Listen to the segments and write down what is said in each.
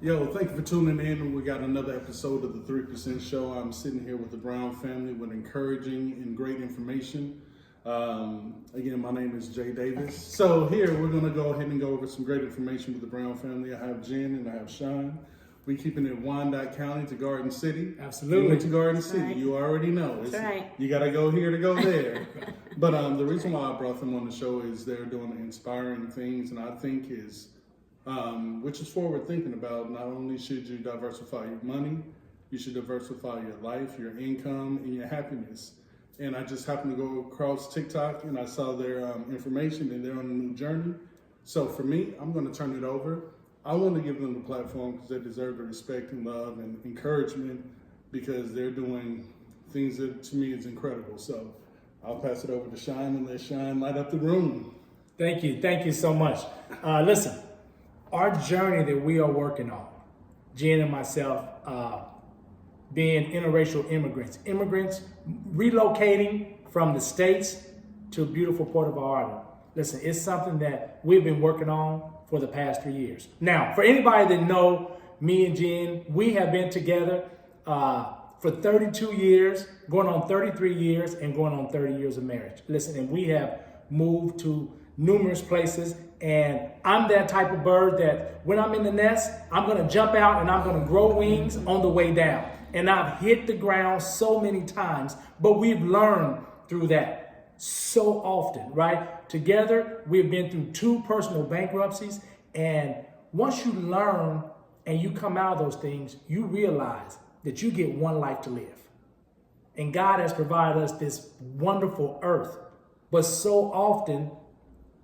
Yo, thank you for tuning in. We got another episode of the 3% Show. I'm sitting here with the Brown family with encouraging and great information. Again, my name is Jay Davis. So here, we're going to go ahead and go over some great information with the Brown family. I have Jen and I have Shawn. We keeping it Wyandotte County to Garden City. Absolutely. You went to Garden City. Right. You already know. That's right. You got to go here to go there. But the reason why I brought them on the show is they're doing inspiring things, and I think is which is forward thinking about not only should you diversify your money, you should diversify your life, your income, and your happiness. And I just happened to go across TikTok and I saw their information and they're on a new journey. So for me, I'm going to turn it over. I want to give them the platform because they deserve the respect and love and encouragement because they're doing things that to me is incredible. So I'll pass it over to Shawn and let Shawn light up the room. Thank you so much. Listen, our journey that we are working on, Jen and myself, being interracial immigrants relocating from the States to beautiful Puerto Vallarta. Listen, it's something that we've been working on for the past 3 years. Now, for anybody that know me and Jen, we have been together for 32 years, going on 33 years, and going on 30 years of marriage. Listen, and we have moved to numerous places, and I'm that type of bird that when I'm in the nest, I'm gonna jump out and I'm gonna grow wings on the way down. And I've hit the ground so many times, but we've learned through that so often, right? Together, we've been through 2 personal bankruptcies, and once you learn and you come out of those things, you realize that you get one life to live. And God has provided us this wonderful earth, but so often,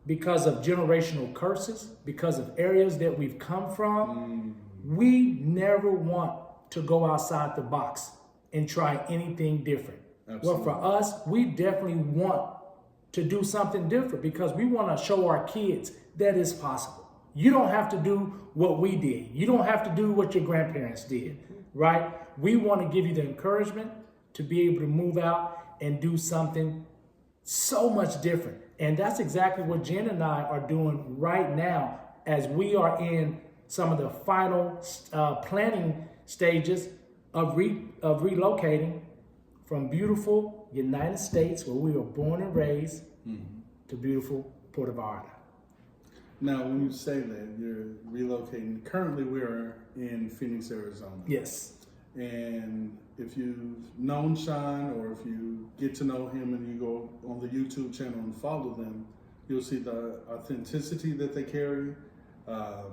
because of generational curses, because of areas that we've come from, we never want to go outside the box and try anything different. Absolutely. Well, for us, we definitely want to do something different because we want to show our kids that it's possible. You don't have to do what we did. You don't have to do what your grandparents did, right? We want to give you the encouragement to be able to move out and do something so much different. And that's exactly what Jen and I are doing right now as we are in some of the final planning stages of relocating from beautiful United States, where we were born and raised, to beautiful Puerto Vallarta. Now, when you say that you're relocating, currently we're in Phoenix, Arizona. Yes. And if you've known Shawn or if you get to know him and you go on the YouTube channel and follow them, you'll see the authenticity that they carry, the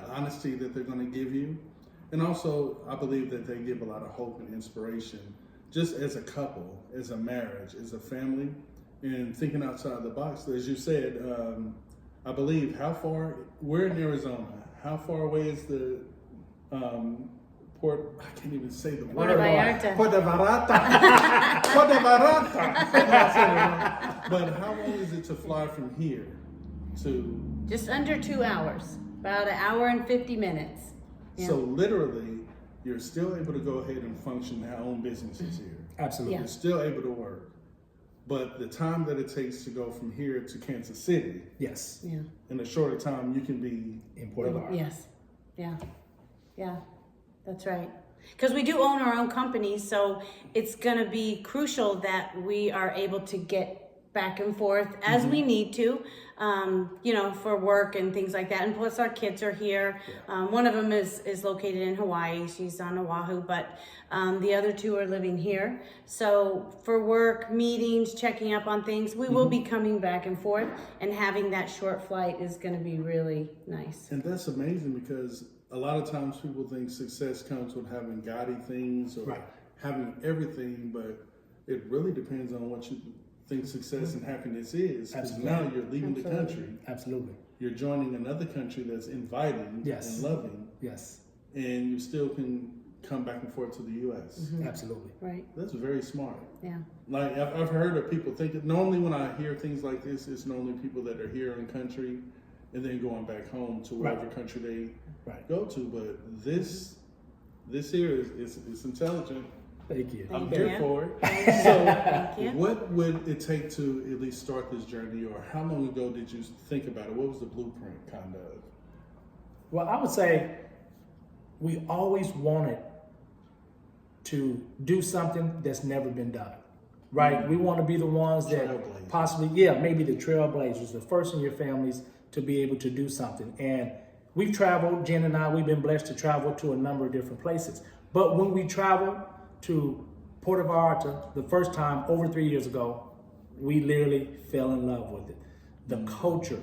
honesty that they're going to give you. And also, I believe that they give a lot of hope and inspiration just as a couple, as a marriage, as a family, and thinking outside the box. As you said, I believe we're in Arizona. How far away is the I can't even say the word. Puerto Vallarta. Puerto Vallarta. Puerto Vallarta. But how long is it to fly from here to? Just under 2 hours, about 1 hour and 50 minutes. Yeah. So literally, you're still able to go ahead and function and own businesses here. Absolutely. You're still able to work. But the time that it takes to go from here to Kansas City, Yes. Yeah. in a shorter time, you can be In Puerto Vallarta. Yes. Yeah. That's right. Because we do own our own company, so it's going to be crucial that we are able to get back and forth as we need to, for work and things like that. And plus our kids are here. One of them is located in Hawaii. She's on Oahu, but the other 2 are living here. So for work, meetings, checking up on things, we will be coming back and forth, and having that short flight is going to be really nice. And that's amazing because a lot of times people think success comes with having gaudy things or having everything, but it really depends on what you think success and happiness is. Because now you're leaving the country. Absolutely. You're joining another country that's inviting and loving. Yes. And you still can come back and forth to the U.S. Absolutely. Right. That's very smart. Yeah. Like I've heard of people thinking, normally when I hear things like this, it's normally people that are here in country and then going back home to whatever country they go to. But this here is intelligent. Thank you. I'm Thank here you. for it. Thank So you. what would it take to at least start this journey, or how long ago did you think about it? What was the blueprint kind of? Well, I would say we always wanted to do something that's never been done, right? We want to be the ones that Trailblazers. possibly, maybe the trailblazers, the first in your families to be able to do something. And we've traveled, Jen and I, we've been blessed to travel to a number of different places. But when we traveled to Puerto Vallarta the first time over 3 years ago, we literally fell in love with it. The culture,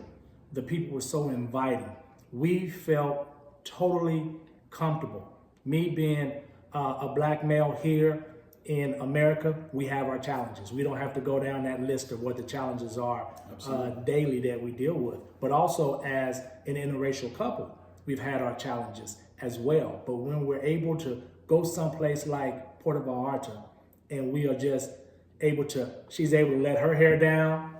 the people were so inviting. We felt totally comfortable. Me being a black male here in America, we have our challenges. We don't have to go down that list of what the challenges are daily that we deal with. But also as an interracial couple, we've had our challenges as well. But when we're able to go someplace like Puerto Vallarta and we are just able to, she's able to let her hair down.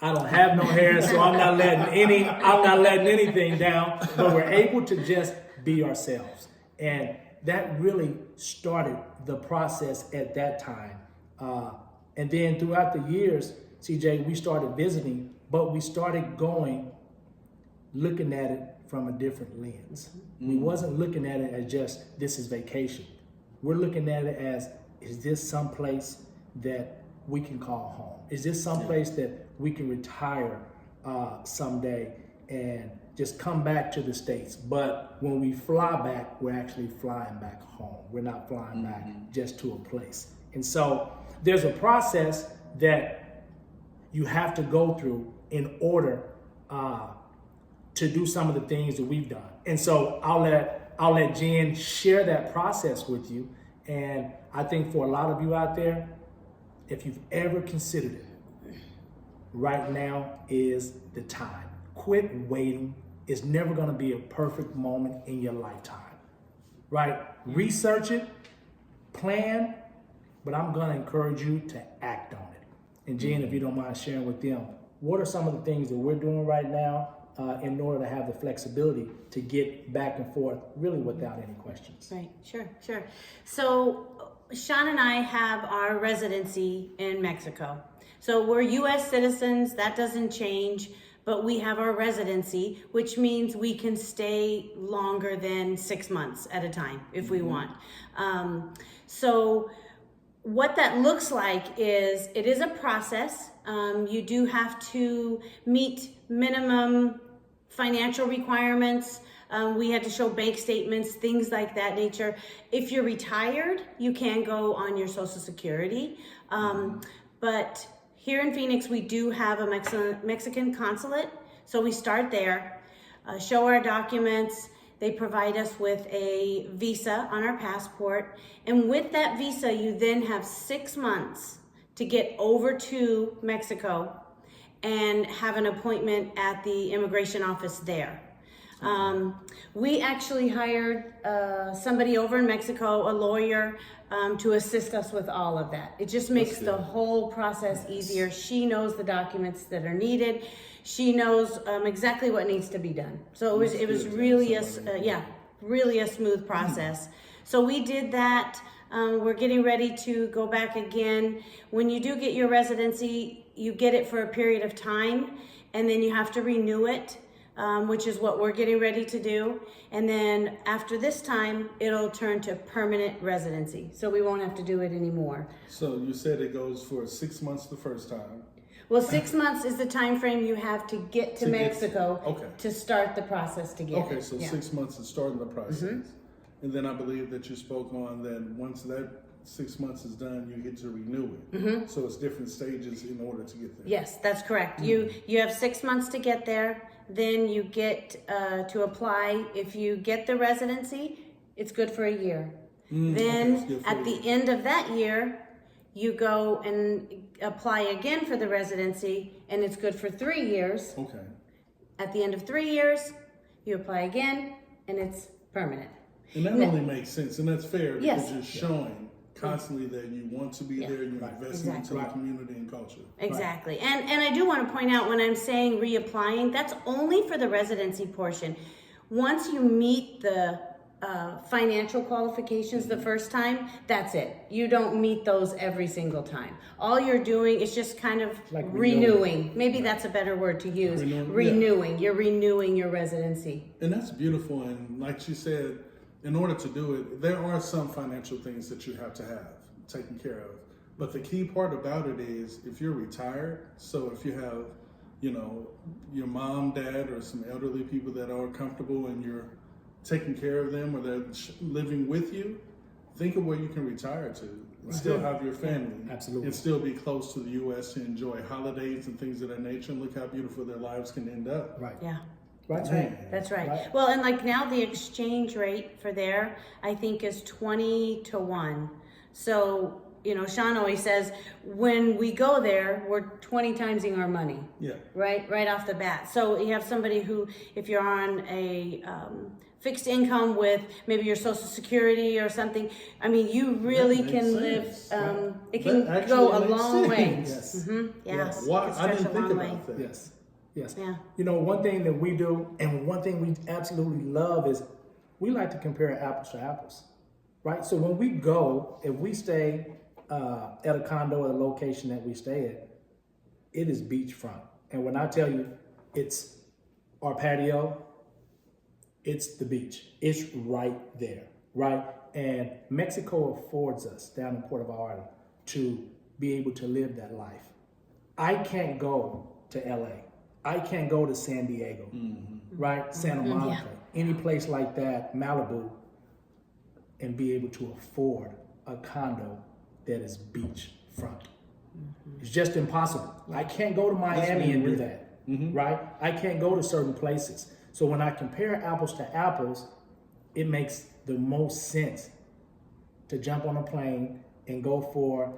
I don't have no hair, so I'm not letting anything down, but we're able to just be ourselves. And that really started the process at that time. And then throughout the years, CJ, we started visiting, but we started looking at it from a different lens. We wasn't looking at it as just, this is vacation. We're looking at it as, is this someplace that we can call home? Is this someplace that we can retire someday and just come back to the States? But when we fly back, we're actually flying back home. We're not flying back just to a place. And so there's a process that you have to go through in order to do some of the things that we've done. And so I'll let Jen share that process with you. And I think for a lot of you out there, if you've ever considered it, right now is the time. Quit waiting. It's never going to be a perfect moment in your lifetime, right? Research it, plan, but I'm going to encourage you to act on it. And Jen, if you don't mind sharing with them, what are some of the things that we're doing right now in order to have the flexibility to get back and forth really without any questions? Right, sure. So Shawn and I have our residency in Mexico. So we're U.S. citizens, that doesn't change, but we have our residency, which means we can stay longer than 6 months at a time if we want. So what that looks like is, it is a process. You do have to meet minimum financial requirements. We had to show bank statements, things like that nature. If you're retired, you can go on your Social Security. But here in Phoenix, we do have a Mexican consulate. So we start there, show our documents. They provide us with a visa on our passport. And with that visa, you then have 6 months to get over to Mexico and have an appointment at the immigration office there. We actually hired somebody over in Mexico, a lawyer, to assist us with all of that. It just makes the whole process easier. She knows the documents that are needed. She knows exactly what needs to be done. So it was really really a smooth process. So we did that. We're getting ready to go back again. When you do get your residency, you get it for a period of time, and then you have to renew it. Which is what we're getting ready to do. And then after this time, it'll turn to permanent residency. So we won't have to do it anymore. So you said it goes for 6 months the first time. Well, 6 months is the time frame you have to get to Mexico to start the process to get it. Okay, so 6 months is starting the process. And then I believe that you spoke on that once that 6 months is done, you get to renew it. So it's different stages in order to get there. Yes, that's correct. You have 6 months to get there. Then you get to apply. If you get the residency, it's good for a year. Then at the end of that year, you go and apply again for the residency, and it's good for 3 years. Okay. At the end of 3 years, you apply again, and it's permanent. And that only makes sense, and that's fair because Yes. you're showing constantly that you want to be there, you're investing into the community and culture. Exactly. And I do want to point out, when I'm saying reapplying, that's only for the residency portion. Once you meet the financial qualifications the first time, that's it. You don't meet those every single time. All you're doing is just kind of Like renewing. Maybe that's a better word to use. Renewing. You're renewing your residency. And that's beautiful. And like you said, in order to do it, there are some financial things that you have to have taken care of. But the key part about it is if you're retired, so if you have, you know, your mom, dad, or some elderly people that are comfortable and you're taking care of them or they're living with you, think of where you can retire to and still have your family. Absolutely. And still be close to the U.S. to enjoy holidays and things of that nature, and look how beautiful their lives can end up. Right. Yeah. Right. That's right. That's right. Well, and like now the exchange rate for there, I think, is 20 to 1. So, you know, Shawn always says when we go there, we're 20 timesing our money. Yeah. Right off the bat. So you have somebody who, if you're on a fixed income with maybe your Social Security or something, I mean, you really can live. It can go a long way. Yes. Mm-hmm. Yeah. Yes. Why? I didn't think about that. Yes. Yes. Yeah. You know, one thing that we do, and one thing we absolutely love is we like to compare apples to apples, right? So when we go, if we stay at a condo at a location that we stay at, it is beachfront. And when I tell you it's our patio, it's the beach. It's right there, right? And Mexico affords us down in Puerto Vallarta to be able to live that life. I can't go to LA. I can't go to San Diego, right? Santa Monica, any place like that, Malibu, and be able to afford a condo that is beachfront. It's just impossible. I can't go to Miami and do that, right? I can't go to certain places. So when I compare apples to apples, it makes the most sense to jump on a plane and go for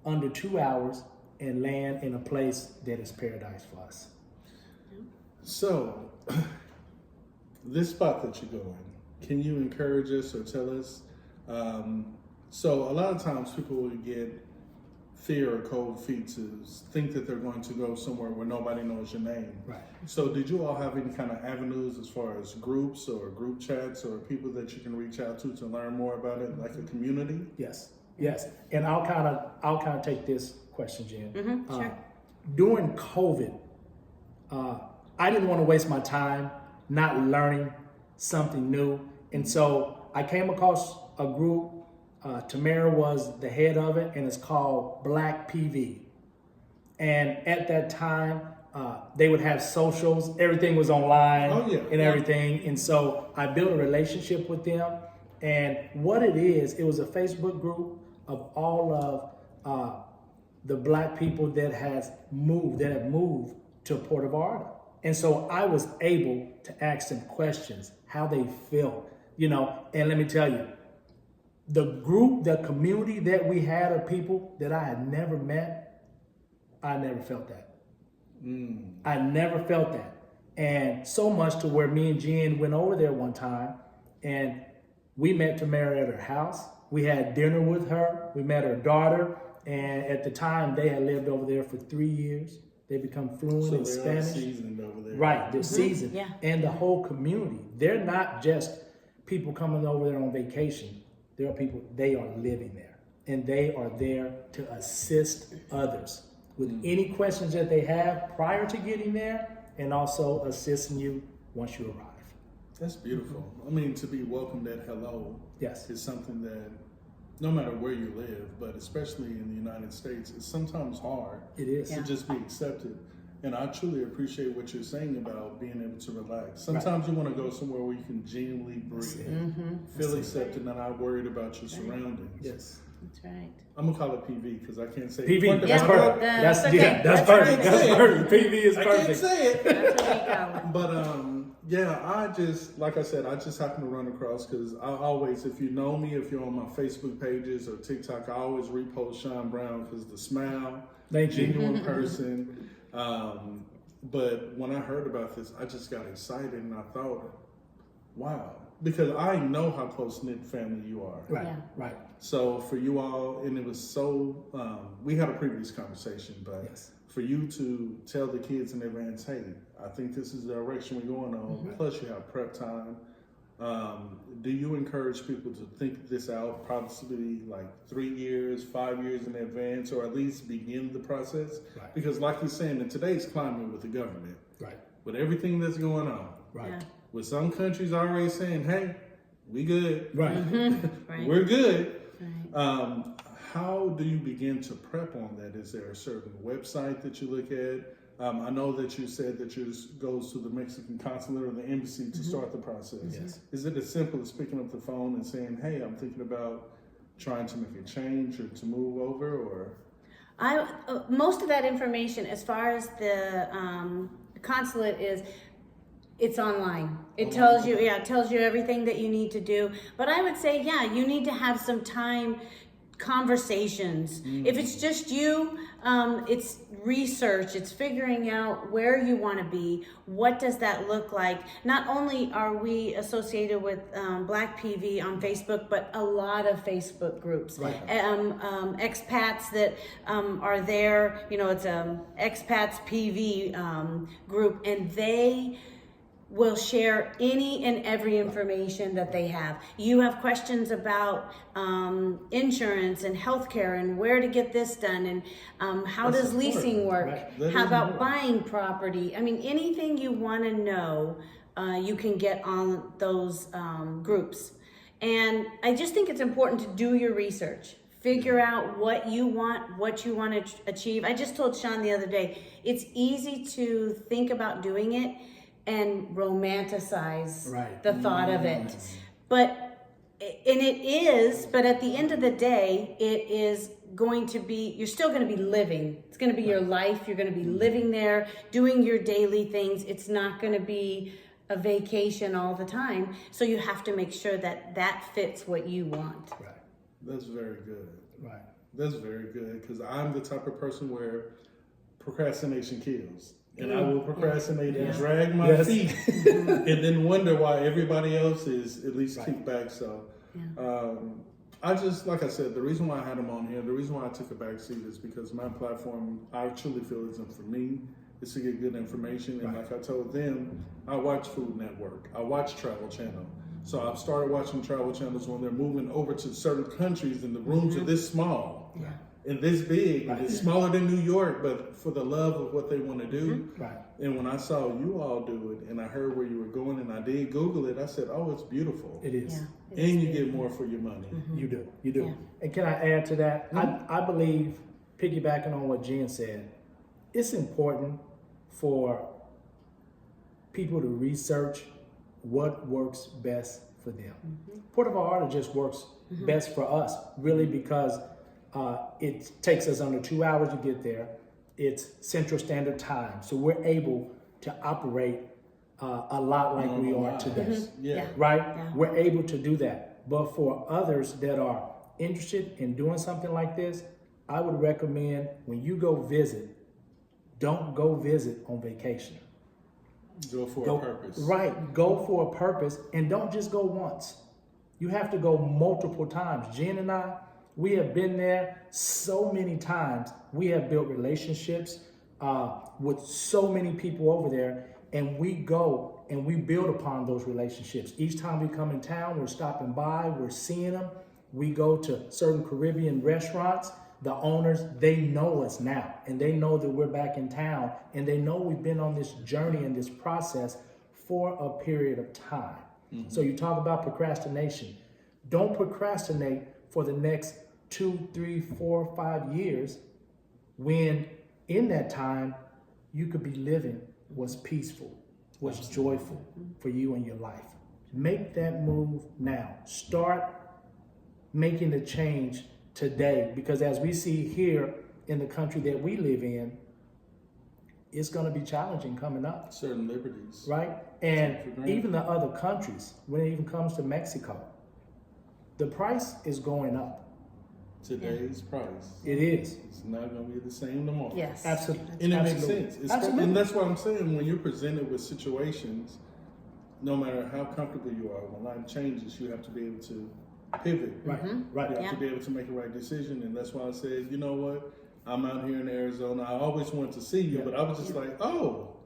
under 2 hours and land in a place that is paradise for us. So, this spot that you go in, can you encourage us or tell us? So a lot of times people will get fear or cold feet to think that they're going to go somewhere where nobody knows your name. Right. So did you all have any kind of avenues as far as groups or group chats or people that you can reach out to learn more about it, like a community? Yes. Yes. And I'll kind of take this question, Jen. Sure. During COVID, I didn't want to waste my time not learning something new. And so I came across a group, Tamara was the head of it, and it's called Black PV. And at that time, they would have socials, everything was online and everything. And so I built a relationship with them. And what it is, it was a Facebook group of all of the Black people that have moved to Puerto Vallarta. And so I was able to ask them questions, how they felt, you know, and let me tell you, the group, the community that we had of people that I had never met, I never felt that. I never felt that. And so much to where me and Jen went over there one time and we met Tamara at her house. We had dinner with her. We met her daughter. And at the time, they had lived over there for 3 years. They become fluent in Spanish. Seasoned over there. Right, they're seasoned. Yeah. And the whole community. They're not just people coming over there on vacation. There are people, they are living there. And they are there to assist others with any questions that they have prior to getting there and also assisting you once you arrive. That's beautiful. I mean, to be welcomed at hello is something that no matter where you live, but especially in the United States, it's sometimes hard. It is. To just be accepted. And I truly appreciate what you're saying about being able to relax. Sometimes you want to go somewhere where you can genuinely breathe, feel accepted, and not worried about your surroundings. Yes. That's right. I'm gonna call it PV because I can't say PV, it. that's perfect. That's perfect. That's perfect. PV is perfect. I can't say it. That's what we call it. But yeah, I just, like I said, I just happen to run across because I always, if you know me, if you're on my Facebook pages or TikTok, I always repost Shawn Brown because the smile, genuine person. But when I heard about this, I just got excited and I thought, wow, because I know how close-knit family you are. Right, Yeah. right. So for you all, and it was so, we had a previous conversation, but for you to tell the kids in advance, hey, I think this is the direction we're going on, plus you have prep time, Do you encourage people to think this out, possibly like 3 years, 5 years in advance, or at least begin the process? Right. Because like you're saying, in today's climate with the government, Right. with everything that's going on, Right. Yeah. with some countries already saying, hey, we good. Right. Right. We're good. Right. How do you begin to prep on that? Is there a certain website that you look at? I know that you said that yours goes to the Mexican consulate or the embassy to start the process. Yes. Is it as simple as picking up the phone and saying, hey, I'm thinking about trying to make a change or to move over, or? Most of that information, as far as the consulate is, it's online. It tells you, it tells you everything that you need to do. But I would say, you need to have some time, conversations. If it's just you, it's research. It's figuring out where you want to be. What does that look like? Not only are we associated with Black PV on Facebook, but a lot of Facebook groups. Right. Expats that are there. It's expats PV group, and they will share any and every information that they have. You have questions about insurance and healthcare and where to get this done, and how That's does leasing important. work? Right. That How is about important. buying property? I mean, anything you want to know, you can get on those groups. And I just think it's important to do your research. Figure out what you want to achieve. I just told Shawn the other day, it's easy to think about doing it and romanticize the thought of it. But at the end of the day, it is going to be, you're still going to be living. It's going to be your life. You're going to be living there, doing your daily things. It's not going to be a vacation all the time. So you have to make sure that that fits what you want. Right. That's very good. Right. That's very good, because I'm the type of person where procrastination kills. And I will procrastinate and drag my feet and then wonder why everybody else is at least kicked back. So I just, like I said, the reason why I had them on here, the reason why I took a back seat is because my platform, I truly feel isn't for me. It's to get good information. And like I told them, I watch Food Network. I watch Travel Channel. So I've started watching travel channels when they're moving over to certain countries and the rooms are this small. Yeah. And this big, it's smaller than New York, but for the love of what they want to do. Right. And when I saw you all do it, and I heard where you were going, and I did Google it, I said, "Oh, it's beautiful." It is. Yeah, And you get more for your money. You do. You do. Yeah. And can I add to that? I believe, piggybacking on what Jen said, it's important for people to research what works best for them. Puerto Vallarta just works best for us, really, because it takes us under 2 hours to get there. It's Central Standard Time, so we're able to operate a lot like we are today. Yeah. Right? Yeah. We're able to do that. But for others that are interested in doing something like this, I would recommend when you go visit, don't go visit on vacation. Go for a purpose. Right. Go for a purpose, and don't just go once. You have to go multiple times. Jen and I, we have been there so many times. We have built relationships with so many people over there, and we go and we build upon those relationships. Each time we come in town, we're stopping by, we're seeing them. We go to certain Caribbean restaurants. The owners, they know us now, and they know that we're back in town, and they know we've been on this journey and this process for a period of time. So you talk about procrastination. Don't procrastinate for the next 2, 3, 4, 5 years, when in that time you could be living what's peaceful, what's joyful for you in your life. Make that move now. Start making the change today, because as we see here in the country that we live in, it's going to be challenging coming up. Certain liberties. Right? And even the other countries, when it even comes to Mexico, the price is going up. Today's price. It is. It's not going to be the same tomorrow. Yes. Absolutely. And it makes Absolutely. sense. Absolutely. And that's what I'm saying. When you're presented with situations, no matter how comfortable you are, when life changes, you have to be able to pivot. Right. Right. You have to be able to make the right decision. And that's why I said, you know what? I'm out here in Arizona. I always wanted to see you, but I was just like, oh,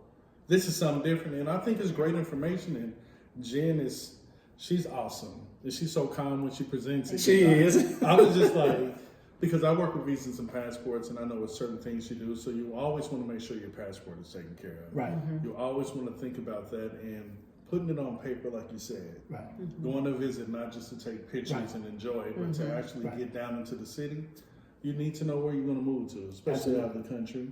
this is something different. And I think it's great information. And Jen is she's awesome. And she's so calm when she presents it. She is. I was just like, because I work with visas and passports, and I know what certain things you do. So you always want to make sure your passport is taken care of. Right. You always want to think about that and putting it on paper, like you said. Right. Going to visit, not just to take pictures Right. and enjoy it, but to actually Right. get down into the city. You need to know where you're going to move to, especially out of the country,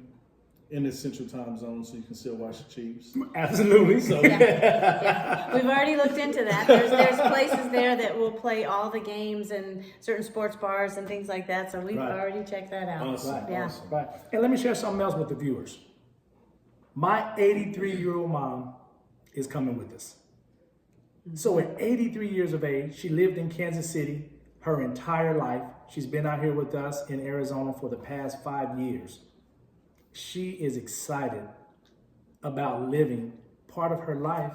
in the central time zone, so you can still watch the Chiefs. Absolutely. So Yeah, we've already looked into that. There's places there that will play all the games and certain sports bars and things like that. So we've Right. already checked that out. Awesome. Yeah. Awesome. Right. And let me share something else with the viewers. My 83-year-old mom is coming with us. So at 83 years of age, she lived in Kansas City her entire life. She's been out here with us in Arizona for the past 5 years. She is excited about living part of her life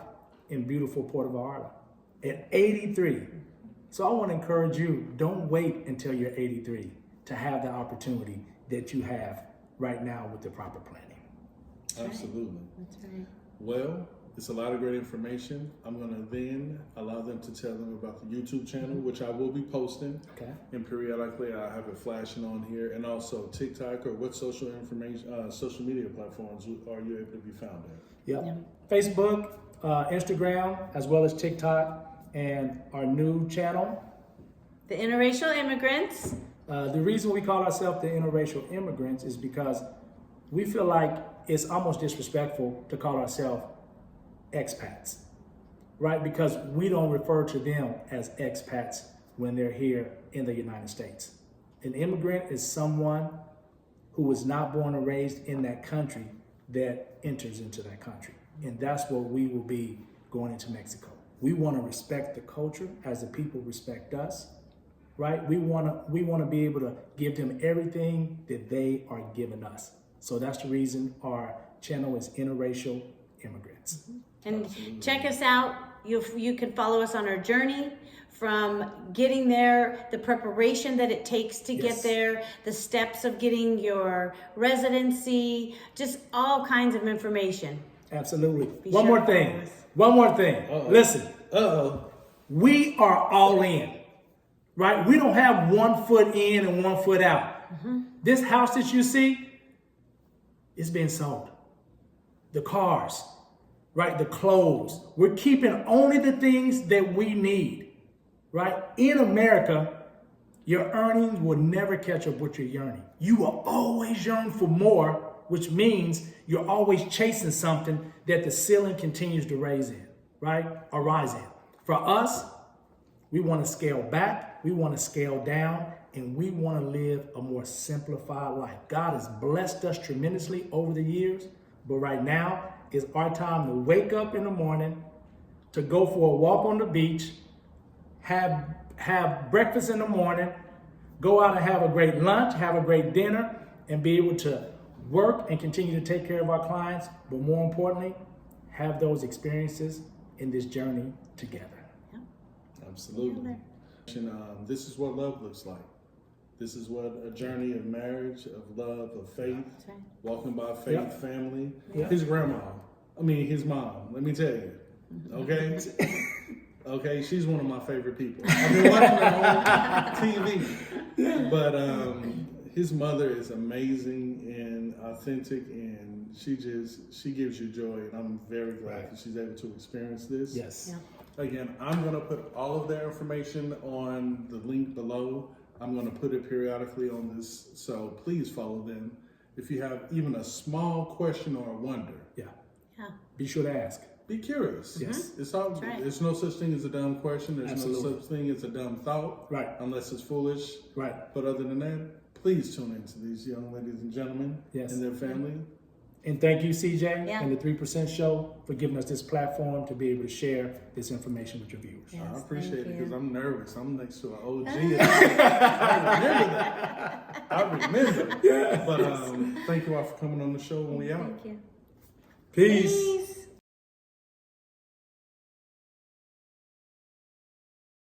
in beautiful Puerto Vallarta at 83. So I want to encourage you, don't wait until you're 83 to have the opportunity that you have right now with the proper planning. Absolutely. That's right. Well, it's a lot of great information. I'm going to then allow them to tell them about the YouTube channel, which I will be posting. Okay. And periodically I have it flashing on here, and also TikTok, or what social media platforms are you able to be found at? Yep. Yeah. Facebook, Instagram, as well as TikTok, and our new channel. The interracial immigrants. The reason we call ourselves the interracial immigrants is because we feel like it's almost disrespectful to call ourselves expats, right? Because we don't refer to them as expats when they're here in the United States. An immigrant is someone who was not born or raised in that country that enters into that country. And that's what we will be going into Mexico. We want to respect the culture as the people respect us, right? We want to be able to give them everything that they are giving us. So that's the reason our channel is Interracial Immigrants. And check us out. You can follow us on our journey from getting there, the preparation that it takes to Yes. get there, the steps of getting your residency, just all kinds of information. Absolutely. Be One sure more to thing. follow us. One more thing. Uh-oh. Listen, Uh-oh. we are all in, right? We don't have 1 foot in and 1 foot out. This house that you see, it's been sold. The cars, right? The clothes. We're keeping only the things that we need, right? In America, your earnings will never catch up with your yearning. You will always yearn for more, which means you're always chasing something that the ceiling continues to raise in, right? Or rise in. For us, we want to scale back, we want to scale down, and we want to live a more simplified life. God has blessed us tremendously over the years, but right now is our time to wake up in the morning, to go for a walk on the beach, have breakfast in the morning, go out and have a great lunch, have a great dinner, and be able to work and continue to take care of our clients, but more importantly, have those experiences in this journey together. Absolutely. And, this is what love looks like. This is what a journey of marriage, of love, of faith, That's right. walking by faith, Yep. family. Yep. His mom, let me tell you, okay? Okay, she's one of my favorite people. I've been watching her on TV. But his mother is amazing and authentic, and she gives you joy, and I'm very glad that she's able to experience this. Yes. Yeah. Again, I'm going to put all of their information on the link below. I'm going to put it periodically on this, so please follow them. If you have even a small question or a wonder, Yeah. Yeah. Be sure to ask. be curious. Yes. It's all. That's right. There's no such thing as a dumb question. There's Absolutely. no such thing as a dumb thought, Right. unless it's foolish. Right. But other than that, please tune in to these young ladies and gentlemen Yes. and their family. And thank you, CJ, Yeah. and the 3% Show for giving us this platform to be able to share this information with your viewers. Yes, I appreciate thank it you. because I'm nervous. I'm next to an OG. I remember that. I remember. Yeah. But thank you all for coming on the show, and we out. Thank you. Peace. Peace.